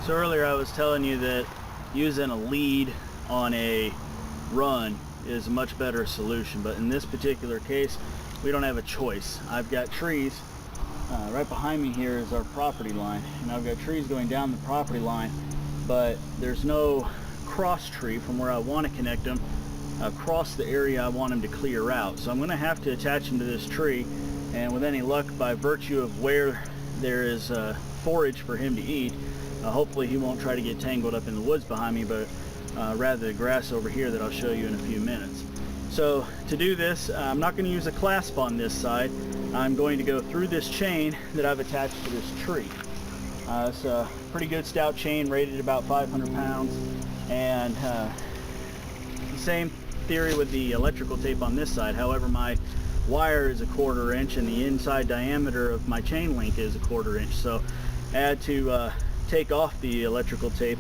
So earlier I was telling you that using a lead on a run is a much better solution, but in this particular case we don't have a choice. I've got trees right behind me. Here is our property line, and I've got trees going down the property line, but there's no cross tree from where I want to connect them across the area I want them to clear out. So I'm going to have to attach them to this tree, and with any luck, by virtue of where there is forage for him to eat, hopefully he won't try to get tangled up in the woods behind me, but rather the grass over here that I'll show you in a few minutes. So to do this, I'm not going to use a clasp on this side. I'm going to go through this chain that I've attached to this tree. It's a pretty good stout chain, rated at about 500 pounds, and the same theory with the electrical tape on this side. However, my wire is a 1/4 inch and the inside diameter of my chain link is a 1/4 inch, so I had to take off the electrical tape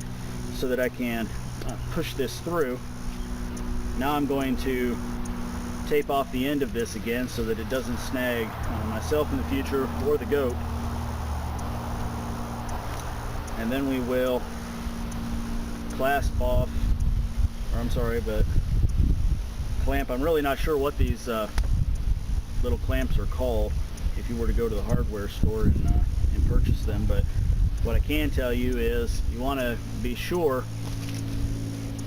so that I can push this through. Now I'm going to tape off the end of this again so that it doesn't snag myself in the future or the goat, and then we will clasp off, or I'm sorry, but clamp. I'm really not sure what these little clamps are called if you were to go to the hardware store and purchase them, but what I can tell you is you want to be sure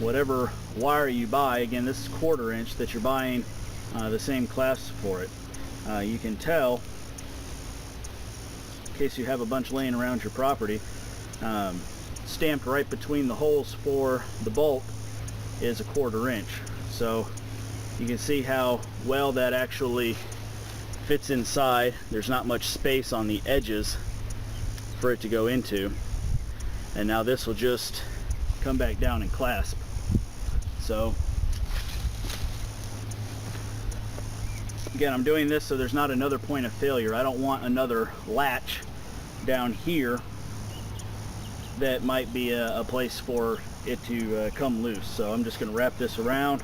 whatever wire you buy, again this is 1/4 inch, that you're buying the same clasps for it. You can tell, in case you have a bunch laying around your property, stamped right between the holes for the bolt is a 1/4 inch. So you can see how well that actually fits inside. There's not much space on the edges for it to go into, and now this will just come back down and clasp. So again, I'm doing this so there's not another point of failure. I don't want another latch down here that might be a place for it to come loose. So I'm just going to wrap this around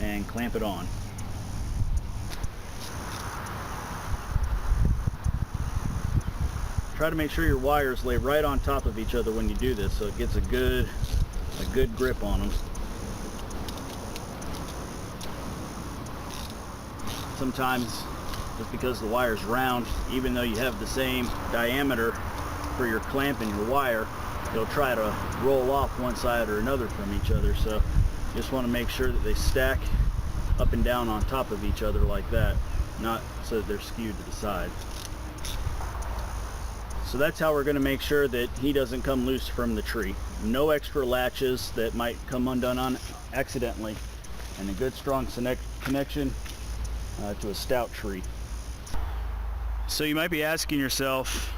and clamp it on. Try to make sure your wires lay right on top of each other when you do this, so it gets a good grip on them. Sometimes, just because the wire's round, even though you have the same diameter for your clamp and your wire, they'll try to roll off one side or another from each other. So you just want to make sure that they stack up and down on top of each other like that, not so that they're skewed to the side. So that's how we're going to make sure that he doesn't come loose from the tree. No extra latches that might come undone on accidentally, and a good strong connection to a stout tree. So you might be asking yourself,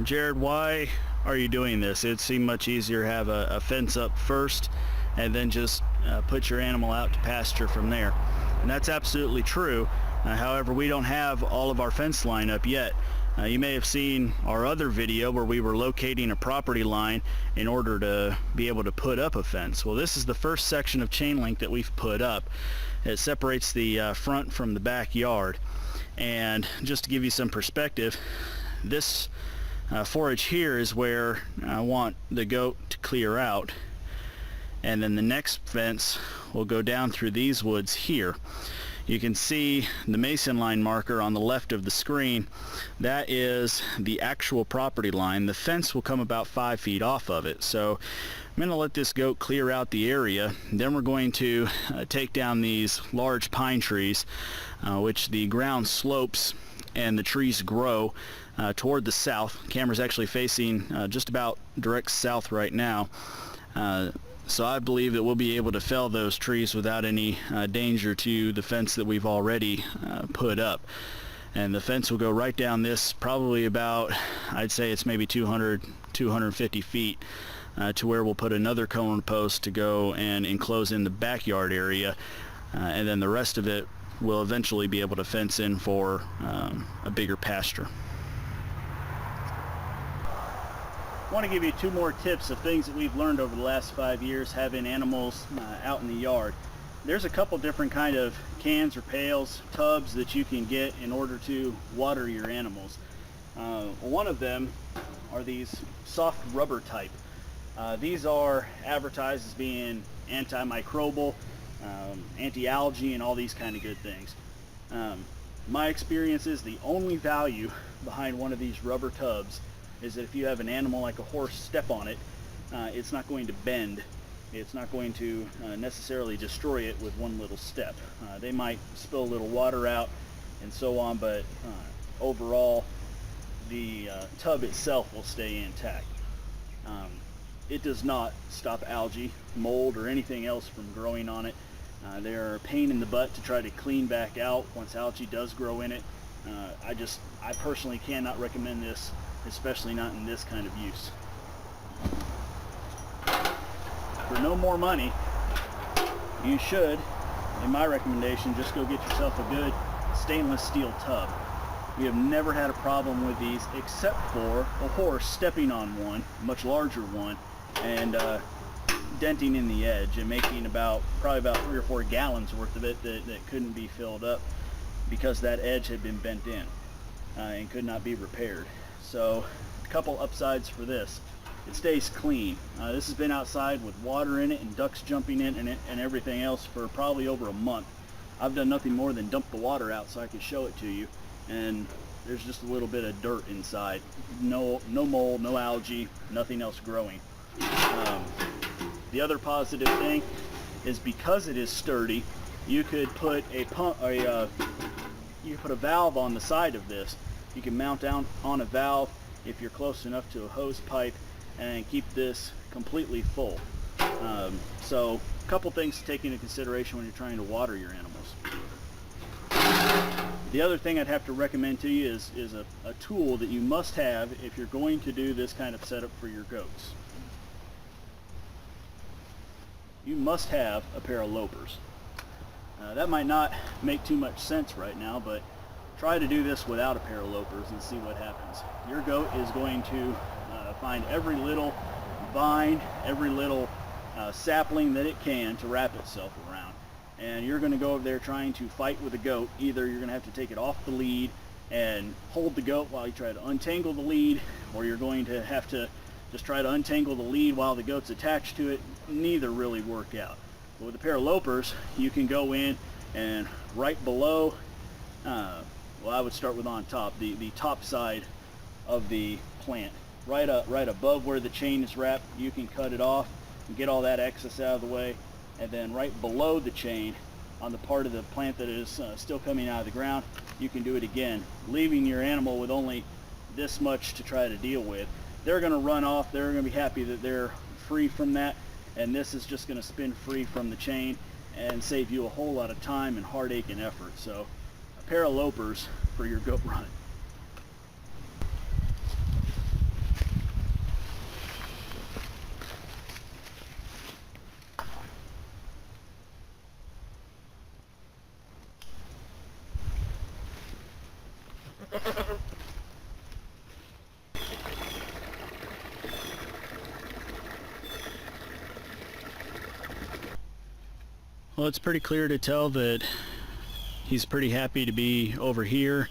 Jared, why are you doing this? It'd seem much easier to have a fence up first and then just put your animal out to pasture from there. And that's absolutely true. However, we don't have all of our fence line up yet. You may have seen our other video where we were locating a property line in order to be able to put up a fence. Well, this is the first section of chain link that we've put up. It separates the front from the backyard. And just to give you some perspective, this forage here is where I want the goat to clear out. And then the next fence will go down through these woods here. You can see the mason line marker on the left of the screen. That is the actual property line. The fence will come about 5 feet off of it. So I'm going to let this goat clear out the area. Then we're going to take down these large pine trees, which the ground slopes and the trees grow toward the south. The camera's actually facing just about direct south right now. So I believe that we'll be able to fell those trees without any danger to the fence that we've already put up. And the fence will go right down this, probably about, I'd say it's maybe 250 feet, to where we'll put another cone post to go and enclose in the backyard area. And then the rest of it will eventually be able to fence in for a bigger pasture. I want to give you 2 more tips of things that we've learned over the last 5 years having animals out in the yard. There's a couple different kind of cans or pails, tubs that you can get in order to water your animals. One of them are these soft rubber type. These are advertised as being antimicrobial, anti-algae, and all these kind of good things. My experience is the only value behind one of these rubber tubs is that if you have an animal like a horse step on it, it's not going to bend. It's not going to necessarily destroy it with one little step. They might spill a little water out and so on, but overall the tub itself will stay intact. It does not stop algae, mold, or anything else from growing on it. They're a pain in the butt to try to clean back out once algae does grow in it. I personally cannot recommend this, especially not in this kind of use. For no more money, you should, in my recommendation, just go get yourself a good stainless steel tub. We have never had a problem with these except for a horse stepping on one, a much larger one, and denting in the edge and making probably about 3 or 4 gallons worth of it that couldn't be filled up because that edge had been bent in and could not be repaired. So a couple upsides for this: it stays clean. This has been outside with water in it and ducks jumping in it and everything else for probably over a month. I've done nothing more than dump the water out so I could show it to you, and there's just a little bit of dirt inside. No mold, no algae, nothing else growing. The other positive thing is because it is sturdy, you could put a valve on the side of this. You can mount down on a valve if you're close enough to a hose pipe and keep this completely full. So a couple things to take into consideration when you're trying to water your animals. The other thing I'd have to recommend to you is a tool that you must have if you're going to do this kind of setup for your goats. You must have a pair of lopers. That might not make too much sense right now, but try to do this without a pair of lopers and see what happens. Your goat is going to find every little vine, every little sapling that it can to wrap itself around. And you're going to go over there trying to fight with a goat. Either you're going to have to take it off the lead and hold the goat while you try to untangle the lead, or you're going to have to just try to untangle the lead while the goat's attached to it. Neither really work out. But with a pair of lopers, you can go in and right below, well, I would start with on top, the top side of the plant. Right above where the chain is wrapped, you can cut it off and get all that excess out of the way. And then right below the chain, on the part of the plant that is still coming out of the ground, you can do it again, leaving your animal with only this much to try to deal with. They're going to run off. They're going to be happy that they're free from that, and this is just going to spin free from the chain and save you a whole lot of time and heartache and effort. So a pair of lopers for your goat run. Well, it's pretty clear to tell that he's pretty happy to be over here.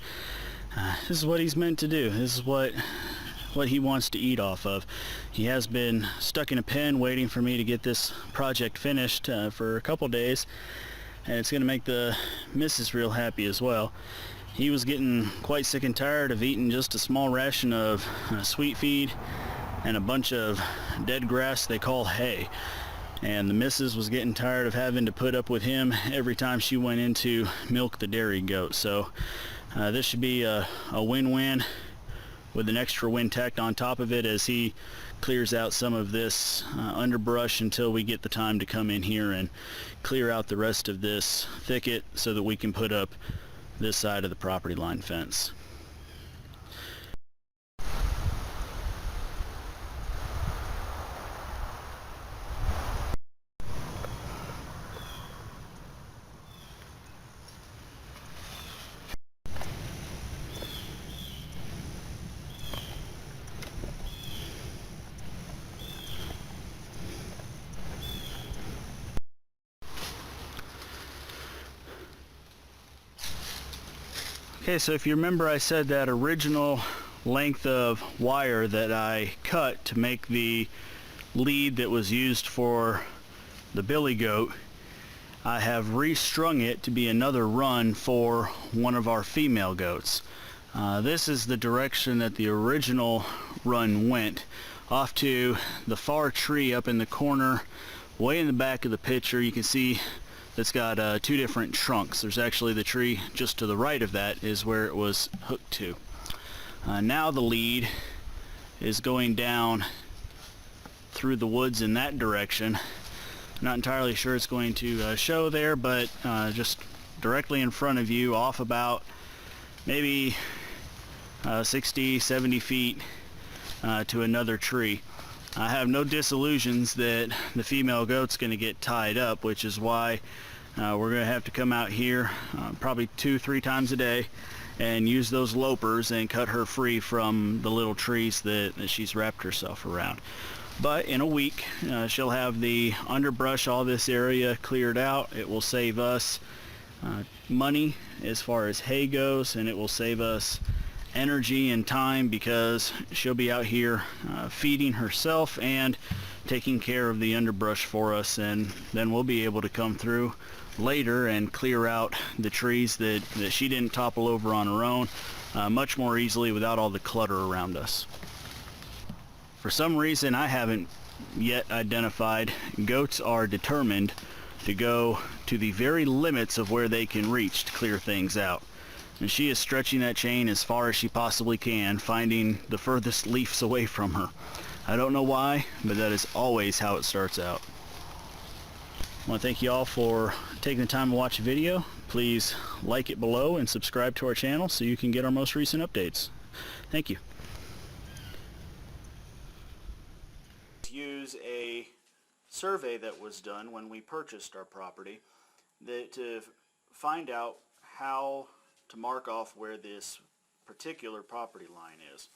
This is what he's meant to do. This is what he wants to eat off of. He has been stuck in a pen waiting for me to get this project finished for a couple days, and it's going to make the missus real happy as well. He was getting quite sick and tired of eating just a small ration of sweet feed and a bunch of dead grass they call hay. And the missus was getting tired of having to put up with him every time she went in to milk the dairy goat. So this should be a win-win with an extra win tacked on top of it as he clears out some of this underbrush until we get the time to come in here and clear out the rest of this thicket so that we can put up this side of the property line fence. Okay, so if you remember, I said that original length of wire that I cut to make the lead that was used for the billy goat, I have restrung it to be another run for one of our female goats. This is the direction that the original run went, off to the far tree up in the corner, way in the back of the picture. You can see that's got two different trunks. There's actually the tree just to the right of that is where it was hooked to. Now the lead is going down through the woods in that direction. Not entirely sure it's going to show there, but just directly in front of you, off about maybe 60, 70 feet to another tree. I have no disillusions that the female goat's going to get tied up, which is why we're going to have to come out here probably 2-3 times a day and use those lopers and cut her free from the little trees that she's wrapped herself around. But in a week, she'll have the underbrush, all this area cleared out. It will save us money as far as hay goes, and it will save us energy and time, because she'll be out here feeding herself and taking care of the underbrush for us, and then we'll be able to come through later and clear out the trees that she didn't topple over on her own much more easily without all the clutter around us. For some reason I haven't yet identified, goats are determined to go to the very limits of where they can reach to clear things out. And she is stretching that chain as far as she possibly can, finding the furthest leaves away from her. I don't know why, but that is always how it starts out. I want to thank you all for taking the time to watch the video. Please like it below and subscribe to our channel so you can get our most recent updates. Thank you. Use a survey that was done when we purchased our property to find out how to mark off where this particular property line is.